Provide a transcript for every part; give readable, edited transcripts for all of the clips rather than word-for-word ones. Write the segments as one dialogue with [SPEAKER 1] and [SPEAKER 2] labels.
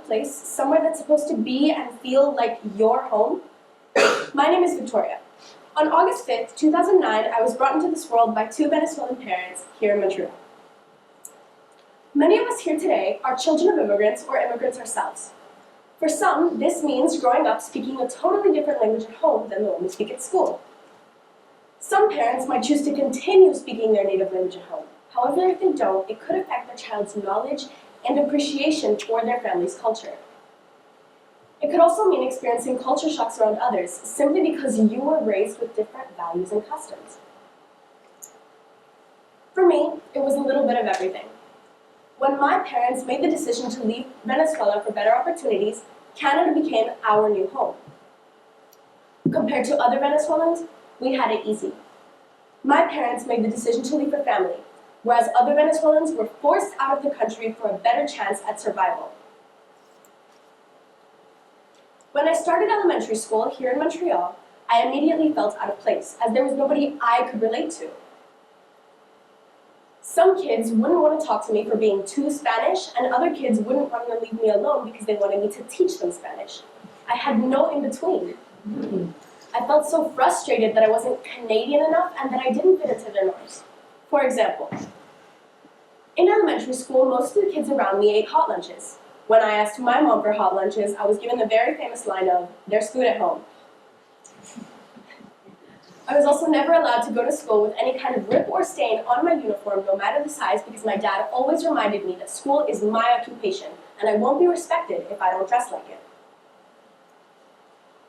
[SPEAKER 1] place, somewhere that's supposed to be and feel like your home? My name is Victoria. On August 5th, 2009, I was brought into this world by two Venezuelan parents here in Montreal. Many of us here today are children of immigrants or immigrants ourselves. For some, this means growing up speaking a totally different language at home than the one we speak at school. Some parents might choose to continue speaking their native language at home. However, if they don't, it could affect their child's knowledge and appreciation for their family's culture. It could also mean experiencing culture shocks around others, simply because you were raised with different values and customs. For me, it was a little bit of everything. When my parents made the decision to leave Venezuela for better opportunities, Canada became our new home. Compared to other Venezuelans, we had it easy. My parents made the decision to leave for family, whereas other Venezuelans were forced out of the country for a better chance at survival. When I started elementary school here in Montreal, I immediately felt out of place, as there was nobody I could relate to. Some kids wouldn't want to talk to me for being too Spanish, and other kids wouldn't want to leave me alone because they wanted me to teach them Spanish. I had no in-between. I felt so frustrated that I wasn't Canadian enough and that I didn't fit into their norms. For example, in elementary school, most of the kids around me ate hot lunches. When I asked my mom for hot lunches, I was given the very famous line of, "There's food at home." I was also never allowed to go to school with any kind of rip or stain on my uniform, no matter the size, because my dad always reminded me that school is my occupation, and I won't be respected if I don't dress like it.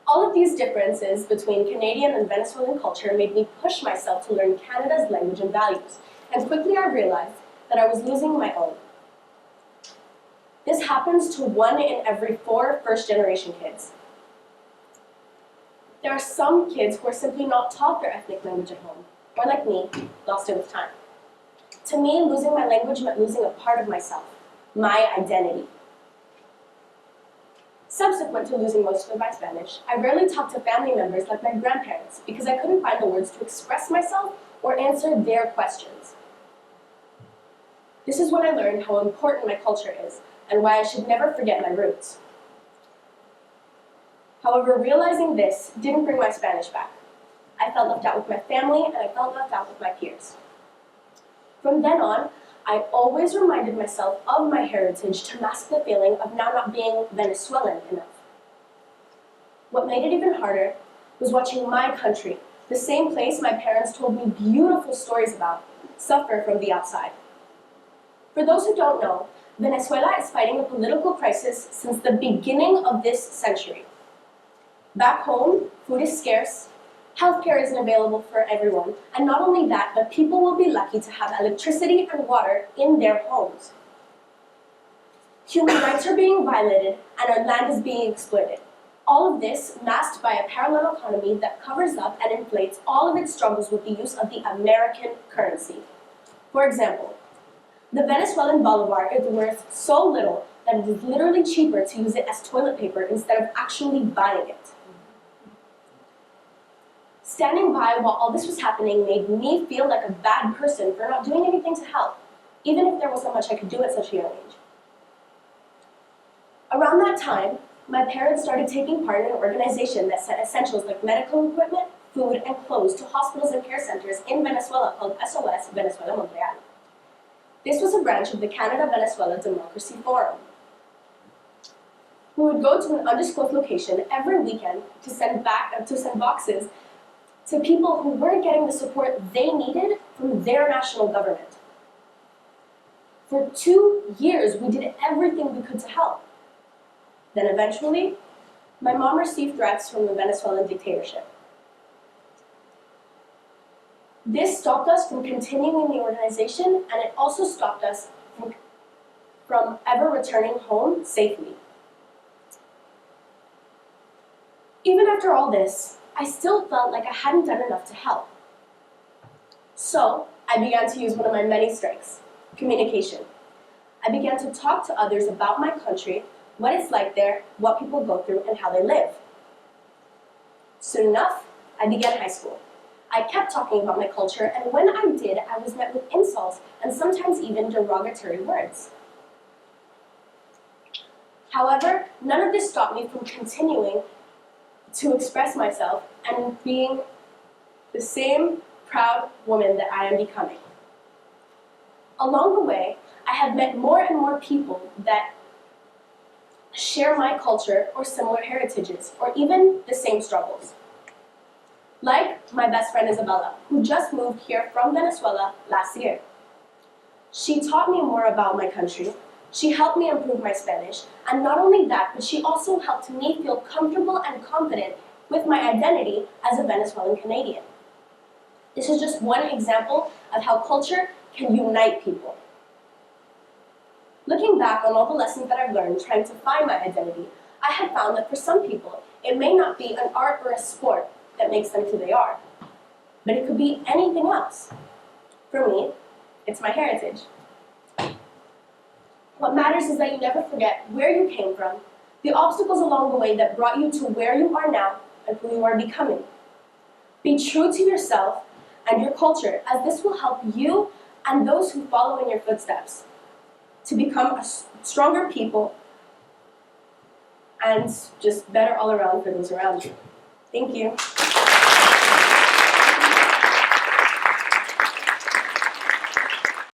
[SPEAKER 1] All of these differences between Canadian and Venezuelan culture made me push myself to learn Canada's language and values, and quickly I realized that I was losing my own. This happens to 1 in every 4 first-generation kids. There are some kids who are simply not taught their ethnic language at home, or like me, lost it with time. To me, losing my language meant losing a part of myself, my identity. Subsequent to losing most of my Spanish, I rarely talked to family members like my grandparents because I couldn't find the words to express myself or answer their questions. This is when I learned how important my culture is and why I should never forget my roots. However, realizing this didn't bring my Spanish back. I felt left out with my family, and I felt left out with my peers. From then on, I always reminded myself of my heritage to mask the feeling of now not being Venezuelan enough. What made it even harder was watching my country, the same place my parents told me beautiful stories about, suffer from the outside. For those who don't know, Venezuela is fighting a political crisis since the beginning of this century. Back home, food is scarce, healthcare isn't available for everyone, and not only that, but people will be lucky to have electricity and water in their homes. Human rights are being violated, and our land is being exploited. All of this masked by a parallel economy that covers up and inflates all of its struggles with the use of the American currency. For example, the Venezuelan bolivar is worth so little that it is literally cheaper to use it as toilet paper instead of actually buying it. Standing by while all this was happening made me feel like a bad person for not doing anything to help, even if there wasn't much I could do at such a young age. Around that time, my parents started taking part in an organization that sent essentials like medical equipment, food, and clothes to hospitals and care centers in Venezuela called SOS Venezuela-Montreal. This was a branch of the Canada-Venezuela Democracy Forum. We would go to an undisclosed location every weekend to send boxes to people who weren't getting the support they needed from their national government. For 2 years, we did everything we could to help. Then eventually, my mom received threats from the Venezuelan dictatorship. This stopped us from continuing the organization, and it also stopped us from ever returning home safely. Even after all this, I still felt like I hadn't done enough to help. So, I began to use one of my many strengths, communication. I began to talk to others about my country, what it's like there, what people go through, and how they live. Soon enough, I began high school. I kept talking about my culture, and when I did, I was met with insults and sometimes even derogatory words. However, none of this stopped me from continuing to express myself and being the same proud woman that I am becoming. Along the way, I have met more and more people that share my culture or similar heritages, or even the same struggles. Like my best friend Isabella, who just moved here from Venezuela last year. She taught me more about my country, she helped me improve my Spanish, and not only that, but she also helped me feel comfortable and confident with my identity as a Venezuelan-Canadian. This is just one example of how culture can unite people. Looking back on all the lessons that I've learned trying to find my identity, I have found that for some people, it may not be an art or a sport that makes them who they are, but it could be anything else. For me, it's my heritage. What matters is that you never forget where you came from, the obstacles along the way that brought you to where you are now and who you are becoming. Be true to yourself and your culture, as this will help you and those who follow in your footsteps to become a stronger people and just better all around for those around you. Thank you.